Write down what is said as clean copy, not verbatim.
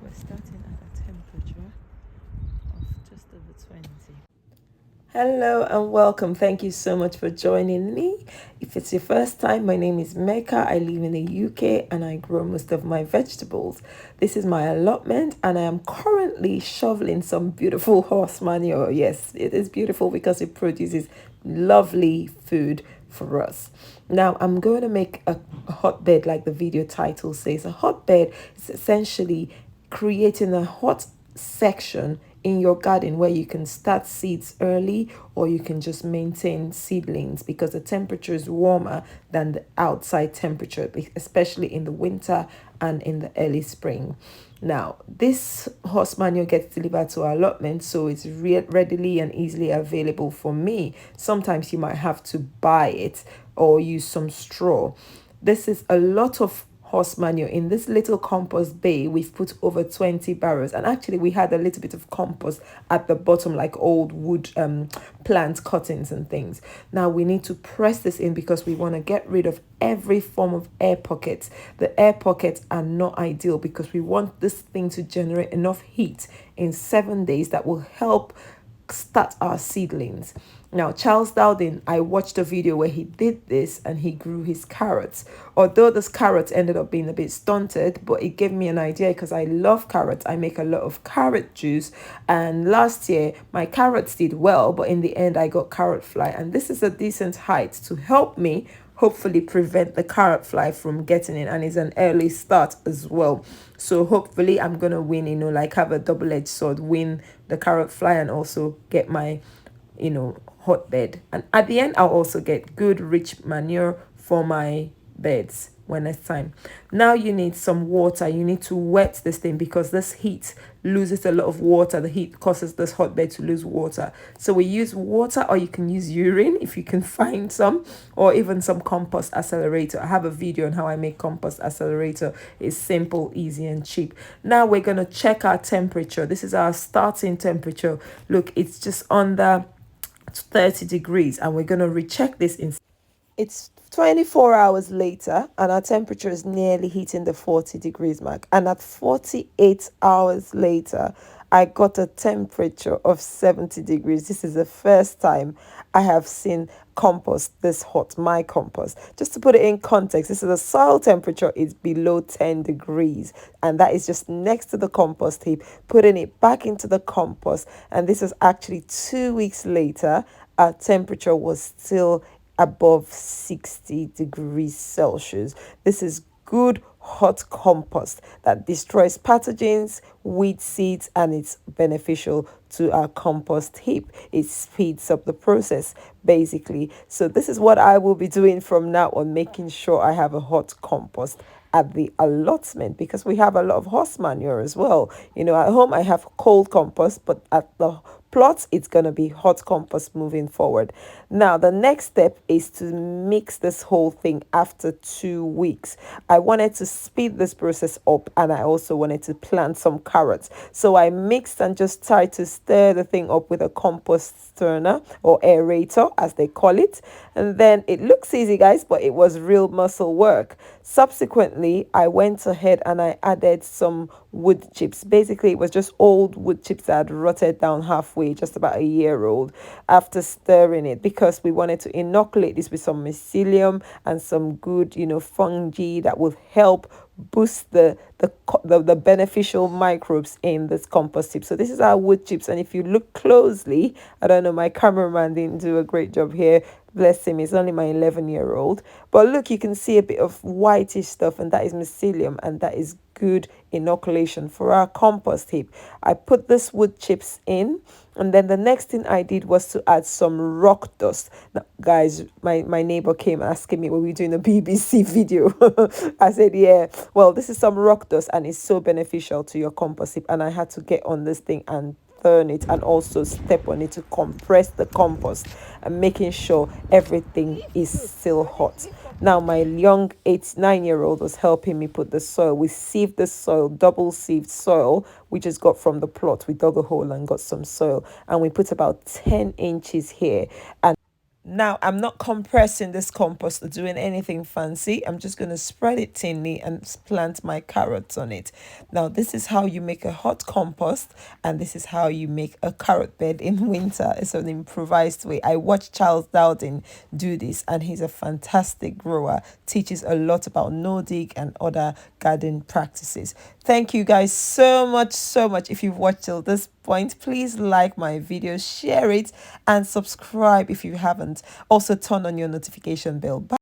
we're starting at a temperature of just over 20. Hello and welcome. Thank you so much for joining me. If it's your first time, my name is Mecca. I live in the UK and I grow most of my vegetables. This is my allotment and I am currently shoveling some beautiful horse manure. Yes, it is beautiful because it produces lovely food for us. Now I'm going to make a hotbed like the video title says. A hotbed is essentially creating a hot section in your garden where you can start seeds early or you can just maintain seedlings because the temperature is warmer than the outside temperature, especially in the winter and in the early spring. Now, this horse manure gets delivered to our allotment, so it's readily and easily available for me. Sometimes you might have to buy it or use some straw. This is a lot of horse manure. In this little compost bay, we've put over 20 barrels, and actually we had a little bit of compost at the bottom, like old wood plant cuttings and things. Now we need to press this in because we want to get rid of every form of air pockets. The air pockets are not ideal because we want this thing to generate enough heat in 7 days that will help start our seedlings. Now, Charles Dowding, I watched a video where he did this and he grew his carrots. Although this carrots ended up being a bit stunted, but it gave me an idea because I love carrots. I make a lot of carrot juice, and last year my carrots did well, but in the end I got carrot fly, and this is a decent height to help me hopefully prevent the carrot fly from getting in, and it's an early start as well. So hopefully I'm gonna win, like have a double-edged sword, win the carrot fly and also get my hotbed. And at the end I'll also get good rich manure for my beds when it's time. Now you need some water. You need to wet this thing because this heat loses a lot of water. The heat causes this hotbed to lose water. So we use water, or you can use urine if you can find some, or even some compost accelerator. I have a video on how I make compost accelerator. It's simple, easy and cheap. Now we're going to check our temperature. This is our starting temperature. Look, it's just under 30 degrees, and we're going to recheck this in. It's 24 hours later and our temperature is nearly hitting the 40 degrees mark, and at 48 hours later I got a temperature of 70 degrees. This is the first time I have seen compost this hot, my compost. Just to put it in context, this is the soil temperature is below 10 degrees, and that is just next to the compost heap, putting it back into the compost. And this is actually 2 weeks later, our temperature was still above 60 degrees Celsius. This is good hot compost that destroys pathogens, weed seeds, and it's beneficial to our compost heap. It speeds up the process basically. So this is what I will be doing from now on, making sure I have a hot compost at the allotment because we have a lot of horse manure as well. At home I have cold compost, but at the plots it's going to be hot compost moving forward. Now the next step is to mix this whole thing after 2 weeks. I wanted to speed this process up, and I also wanted to plant some carrots, so I mixed and just tried to stir the thing up with a compost stirrer or aerator as they call it. And then it looks easy, guys, but it was real muscle work. Subsequently I went ahead and I added some wood chips. Basically it was just old wood chips that had rotted down halfway, just about a year old, after stirring it, because we wanted to inoculate this with some mycelium and some good fungi that will help boost the beneficial microbes in this compost tip. So this is our wood chips, and if you look closely, I don't know, my cameraman didn't do a great job here, bless him, he's only my 11-year-old, but look, you can see a bit of whitish stuff, and that is mycelium, and that is good inoculation for our compost heap. I put this wood chips in, and then the next thing I did was to add some rock dust. Now, guys, my neighbor came asking me, were we doing a BBC video? I said, yeah. Well, this is some rock dust, and it's so beneficial to your compost heap, and I had to get on this thing and turn it and also step on it to compress the compost and making sure everything is still hot. Now my young 9-year-old was helping me put the soil. We sieved the soil, double sieved soil, we just got from the plot. We dug a hole and got some soil, and we put about 10 inches here. And Now, I'm not compressing this compost or doing anything fancy. I'm just going to spread it thinly and plant my carrots on it. Now, this is how you make a hot compost, and this is how you make a carrot bed in winter. It's an improvised way. I watched Charles Dowding do this, and he's a fantastic grower, teaches a lot about no-dig and other garden practices. Thank you guys so much, so much. If you've watched till this point, please like my video, share it, and subscribe if you haven't. Also turn on your notification bell. Bye.